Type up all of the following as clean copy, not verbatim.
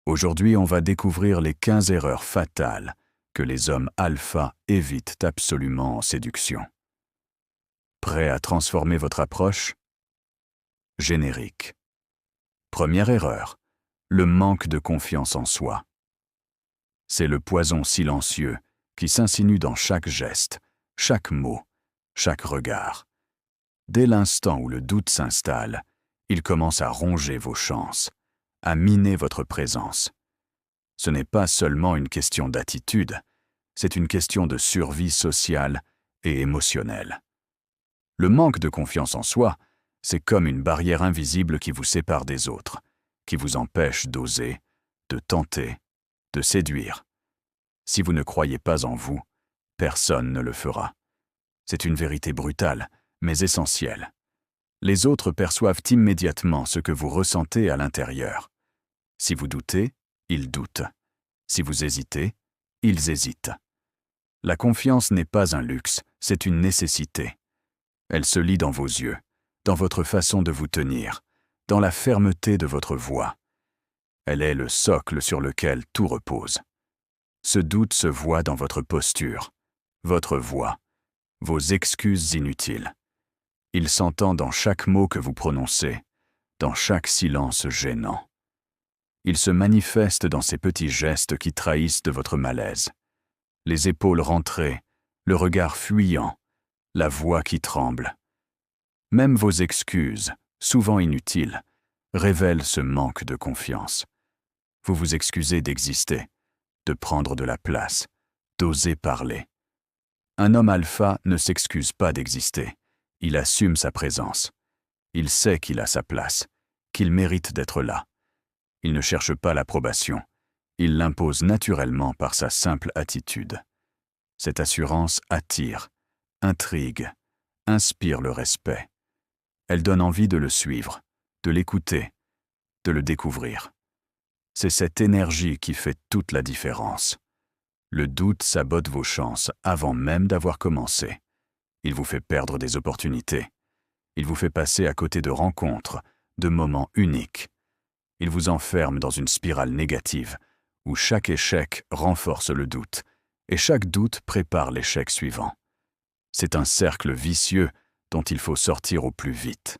Aujourd'hui, on va découvrir les 15 erreurs fatales que les hommes alpha évitent absolument en séduction. Prêt à transformer votre approche? Générique. Première erreur, le manque de confiance en soi. C'est le poison silencieux qui s'insinue dans chaque geste, chaque mot, chaque regard. Dès l'instant où le doute s'installe, il commence à ronger vos chances, à miner votre présence. Ce n'est pas seulement une question d'attitude, c'est une question de survie sociale et émotionnelle. Le manque de confiance en soi, c'est comme une barrière invisible qui vous sépare des autres, qui vous empêche d'oser, de tenter, de séduire. Si vous ne croyez pas en vous, personne ne le fera. C'est une vérité brutale, mais essentielle. Les autres perçoivent immédiatement ce que vous ressentez à l'intérieur. Si vous doutez, ils doutent. Si vous hésitez, ils hésitent. La confiance n'est pas un luxe, c'est une nécessité. Elle se lit dans vos yeux, dans votre façon de vous tenir, dans la fermeté de votre voix. Elle est le socle sur lequel tout repose. Ce doute se voit dans votre posture, votre voix, vos excuses inutiles. Il s'entend dans chaque mot que vous prononcez, dans chaque silence gênant. Il se manifeste dans ces petits gestes qui trahissent de votre malaise. Les épaules rentrées, le regard fuyant, la voix qui tremble. Même vos excuses, souvent inutiles, révèlent ce manque de confiance. Vous vous excusez d'exister, de prendre de la place, d'oser parler. Un homme alpha ne s'excuse pas d'exister. Il assume sa présence. Il sait qu'il a sa place, qu'il mérite d'être là. Il ne cherche pas l'approbation. Il l'impose naturellement par sa simple attitude. Cette assurance attire, intrigue, inspire le respect. Elle donne envie de le suivre, de l'écouter, de le découvrir. C'est cette énergie qui fait toute la différence. Le doute sabote vos chances avant même d'avoir commencé. Il vous fait perdre des opportunités. Il vous fait passer à côté de rencontres, de moments uniques. Il vous enferme dans une spirale négative, où chaque échec renforce le doute, et chaque doute prépare l'échec suivant. C'est un cercle vicieux dont il faut sortir au plus vite.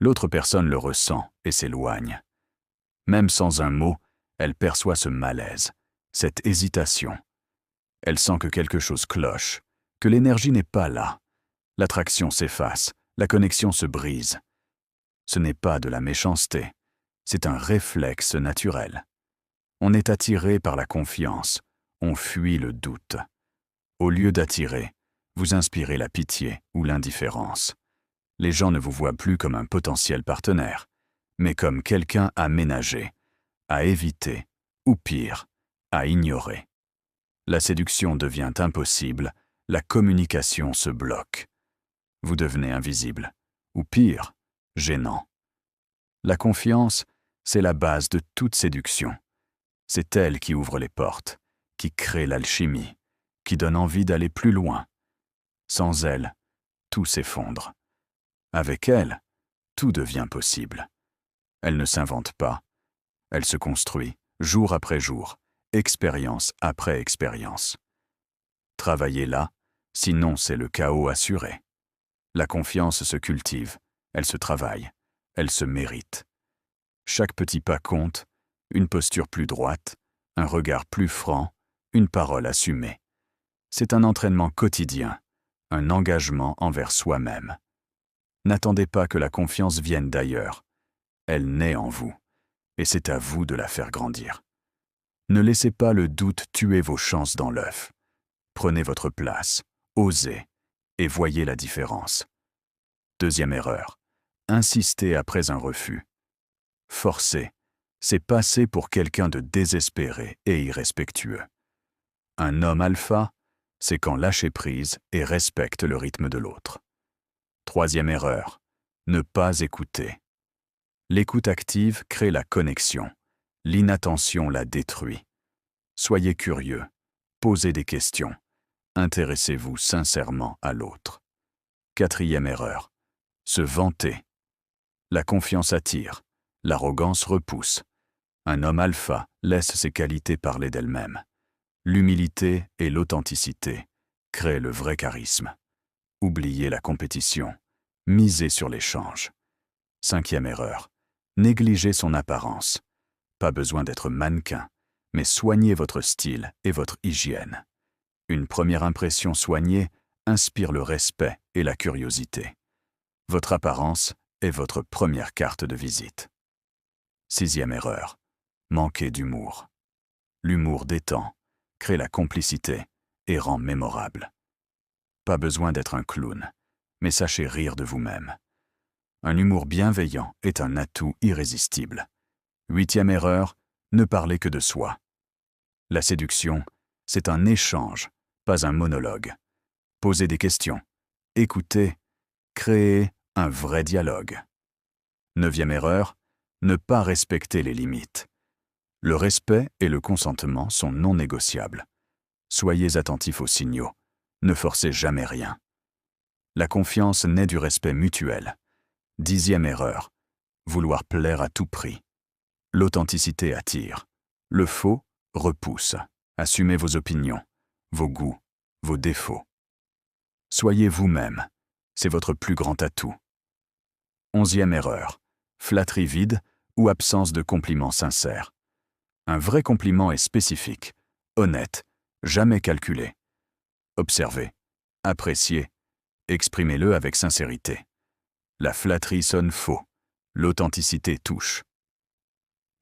L'autre personne le ressent et s'éloigne. Même sans un mot, elle perçoit ce malaise, cette hésitation. Elle sent que quelque chose cloche, que l'énergie n'est pas là. L'attraction s'efface, la connexion se brise. Ce n'est pas de la méchanceté, c'est un réflexe naturel. On est attiré par la confiance, on fuit le doute. Au lieu d'attirer, vous inspirez la pitié ou l'indifférence. Les gens ne vous voient plus comme un potentiel partenaire, mais comme quelqu'un à ménager, à éviter, ou pire, à ignorer. La séduction devient impossible, la communication se bloque. Vous devenez invisible, ou pire, gênant. La confiance, c'est la base de toute séduction. C'est elle qui ouvre les portes, qui crée l'alchimie, qui donne envie d'aller plus loin. Sans elle, tout s'effondre. Avec elle, tout devient possible. Elle ne s'invente pas. Elle se construit, jour après jour, expérience après expérience. Travaillez-la, sinon c'est le chaos assuré. La confiance se cultive, elle se travaille, elle se mérite. Chaque petit pas compte, une posture plus droite, un regard plus franc, une parole assumée. C'est un entraînement quotidien, un engagement envers soi-même. N'attendez pas que la confiance vienne d'ailleurs. Elle naît en vous, et c'est à vous de la faire grandir. Ne laissez pas le doute tuer vos chances dans l'œuf. Prenez votre place, osez, et voyez la différence. Deuxième erreur, insistez après un refus. Forcer, c'est passer pour quelqu'un de désespéré et irrespectueux. Un homme alpha, c'est quand lâcher prise et respecte le rythme de l'autre. Troisième erreur, ne pas écouter. L'écoute active crée la connexion. L'inattention la détruit. Soyez curieux, posez des questions, intéressez-vous sincèrement à l'autre. Quatrième erreur, se vanter. La confiance attire, l'arrogance repousse. Un homme alpha laisse ses qualités parler d'elles-mêmes. L'humilité et l'authenticité créent le vrai charisme. Oubliez la compétition. Misez sur l'échange. 5e erreur. Négligez son apparence. Pas besoin d'être mannequin, mais soignez votre style et votre hygiène. Une première impression soignée inspire le respect et la curiosité. Votre apparence est votre première carte de visite. 6e erreur. Manquez d'humour. L'humour détend, crée la complicité et rend mémorable. Pas besoin d'être un clown, mais sachez rire de vous-même. Un humour bienveillant est un atout irrésistible. 8e erreur, ne parlez que de soi. La séduction, c'est un échange, pas un monologue. Posez des questions, écoutez, créez un vrai dialogue. 9e erreur, ne pas respecter les limites. Le respect et le consentement sont non négociables. Soyez attentifs aux signaux, ne forcez jamais rien. La confiance naît du respect mutuel. 10e erreur, vouloir plaire à tout prix. L'authenticité attire. Le faux repousse. Assumez vos opinions, vos goûts, vos défauts. Soyez vous-même, c'est votre plus grand atout. 11e erreur, flatterie vide ou absence de compliments sincères. Un vrai compliment est spécifique, honnête, jamais calculé. Observez, appréciez, exprimez-le avec sincérité. La flatterie sonne faux, l'authenticité touche.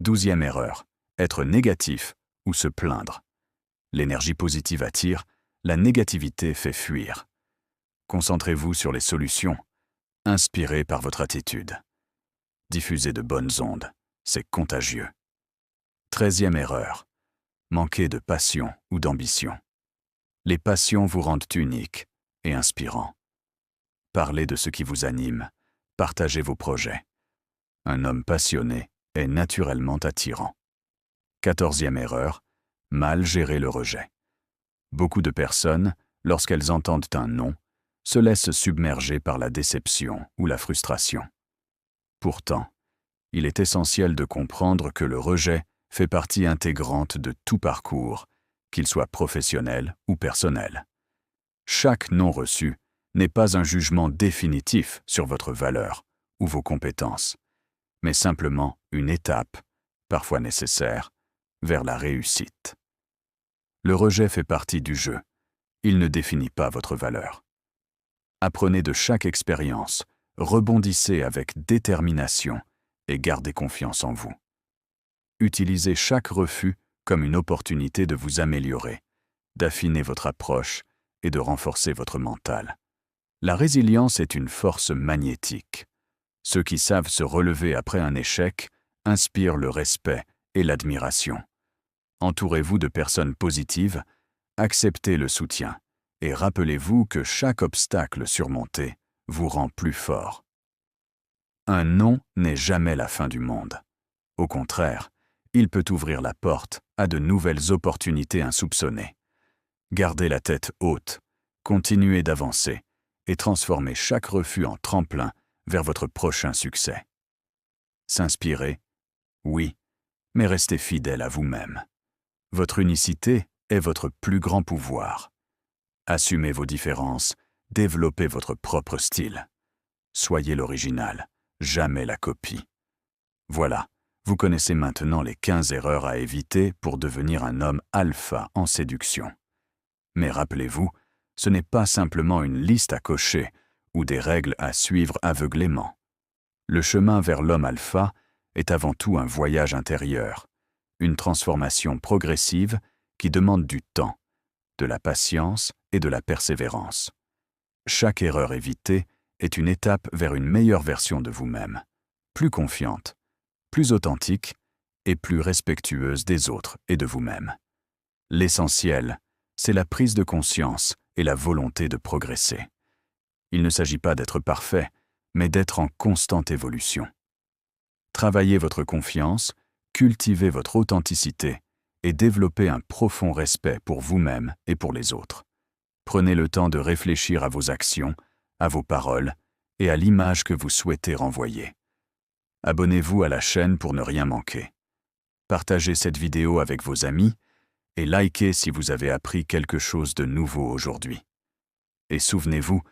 12e erreur, être négatif ou se plaindre. L'énergie positive attire, la négativité fait fuir. Concentrez-vous sur les solutions, inspirez par votre attitude. Diffusez de bonnes ondes, c'est contagieux. 13e erreur, manquer de passion ou d'ambition. Les passions vous rendent unique et inspirant. Parlez de ce qui vous anime, partagez vos projets. Un homme passionné est naturellement attirant. 14e erreur, mal gérer le rejet. Beaucoup de personnes, lorsqu'elles entendent un non, se laissent submerger par la déception ou la frustration. Pourtant, il est essentiel de comprendre que le rejet fait partie intégrante de tout parcours, qu'il soit professionnel ou personnel. Chaque non reçu n'est pas un jugement définitif sur votre valeur ou vos compétences, mais simplement une étape, parfois nécessaire, vers la réussite. Le rejet fait partie du jeu. Il ne définit pas votre valeur. Apprenez de chaque expérience, rebondissez avec détermination et gardez confiance en vous. Utilisez chaque refus comme une opportunité de vous améliorer, d'affiner votre approche et de renforcer votre mental. La résilience est une force magnétique. Ceux qui savent se relever après un échec inspirent le respect et l'admiration. Entourez-vous de personnes positives, acceptez le soutien et rappelez-vous que chaque obstacle surmonté vous rend plus fort. Un non n'est jamais la fin du monde. Au contraire, il peut ouvrir la porte à de nouvelles opportunités insoupçonnées. Gardez la tête haute, continuez d'avancer et transformez chaque refus en tremplin vers votre prochain succès. S'inspirer, oui, mais restez fidèle à vous-même. Votre unicité est votre plus grand pouvoir. Assumez vos différences, développez votre propre style. Soyez l'original, jamais la copie. Voilà, vous connaissez maintenant les 15 erreurs à éviter pour devenir un homme alpha en séduction. Mais rappelez-vous, ce n'est pas simplement une liste à cocher ou des règles à suivre aveuglément. Le chemin vers l'homme alpha est avant tout un voyage intérieur, une transformation progressive qui demande du temps, de la patience et de la persévérance. Chaque erreur évitée est une étape vers une meilleure version de vous-même, plus confiante, plus authentique et plus respectueuse des autres et de vous-même. L'essentiel, c'est la prise de conscience et la volonté de progresser. Il ne s'agit pas d'être parfait, mais d'être en constante évolution. Travaillez votre confiance, cultivez votre authenticité et développez un profond respect pour vous-même et pour les autres. Prenez le temps de réfléchir à vos actions, à vos paroles et à l'image que vous souhaitez renvoyer. Abonnez-vous à la chaîne pour ne rien manquer. partagez cette vidéo avec vos amis et likez si vous avez appris quelque chose de nouveau aujourd'hui. Et souvenez-vous,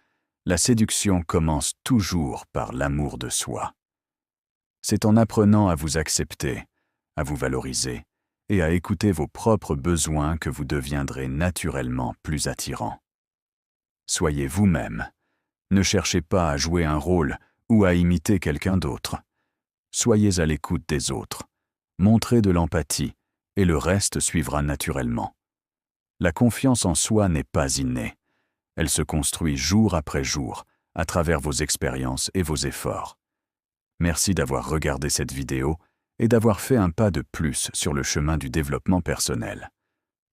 la séduction commence toujours par l'amour de soi. C'est en apprenant à vous accepter, à vous valoriser et à écouter vos propres besoins que vous deviendrez naturellement plus attirant. Soyez vous-même. Ne cherchez pas à jouer un rôle ou à imiter quelqu'un d'autre. Soyez à l'écoute des autres. Montrez de l'empathie et le reste suivra naturellement. La confiance en soi n'est pas innée. Elle se construit jour après jour à travers vos expériences et vos efforts. Merci d'avoir regardé cette vidéo et d'avoir fait un pas de plus sur le chemin du développement personnel.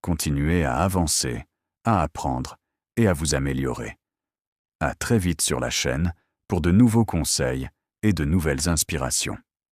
Continuez à avancer, à apprendre et à vous améliorer. À très vite sur la chaîne pour de nouveaux conseils et de nouvelles inspirations.